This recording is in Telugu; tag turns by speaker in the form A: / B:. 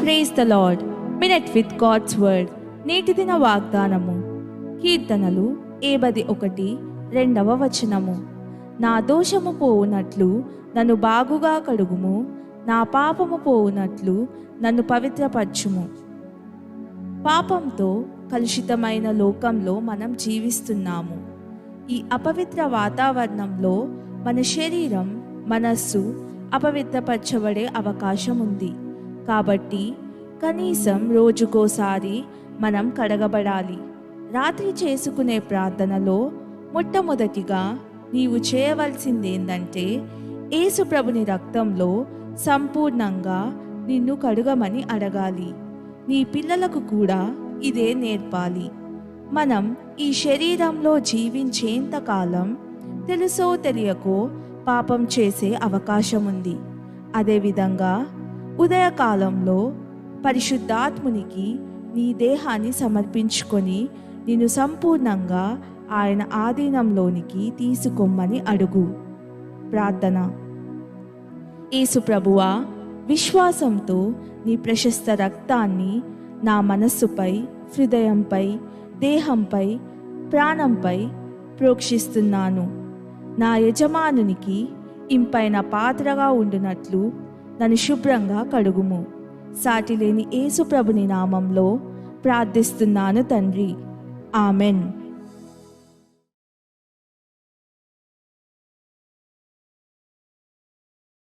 A: Praise the Lord. Minute with God's word. నేటి దిన వాగ్దానము. కీర్తనలు 81:2 నా దోషము పోవునట్లు నన్ను బాగుగా కడుగుము, నా పాపము పోవునట్లు నన్ను పవిత్రపరచుము. పాపంతో కలుషితమైన లోకంలో మనం జీవిస్తున్నాము. ఈ అపవిత్ర వాతావరణంలో మన శరీరం, మనస్సు అపవిత్రపరచబడే అవకాశం ఉంది. కాబట్టి కనీసం రోజుకోసారి మనం కడగబడాలి. రాత్రి చేసుకునే ప్రార్థనలో మొట్టమొదటిగా నీవు చేయవలసిందేంటంటే యేసు ప్రభుని రక్తంలో సంపూర్ణంగా నిన్ను కడుగమని అడగాలి. నీ పిల్లలకు కూడా ఇదే నేర్పాలి. మనం ఈ శరీరంలో జీవించేంతకాలం తెలుసో తెలియకో పాపం చేసే అవకాశం ఉంది. అదేవిధంగా ఉదయకాలంలో పరిశుద్ధాత్మునికి నీ దేహాన్ని సమర్పించుకొని నిన్ను సంపూర్ణంగా ఆయన ఆధీనంలోనికి తీసుకొమ్మని అడుగు. ప్రార్థన. యేసు ప్రభువా, విశ్వాసంతో నీ ప్రశస్త రక్తాన్ని నా మనస్సుపై, హృదయంపై, దేహంపై, ప్రాణంపై ప్రోక్షిస్తున్నాను. నా యజమానునికి ఇంపైన పాత్రగా ఉండునట్లు నన్ను శుభ్రంగా కడుగుము. సాటిలేని యేసు ప్రభుని నామంలో ప్రార్థిస్తున్నాను తండ్రి. ఆమెన్.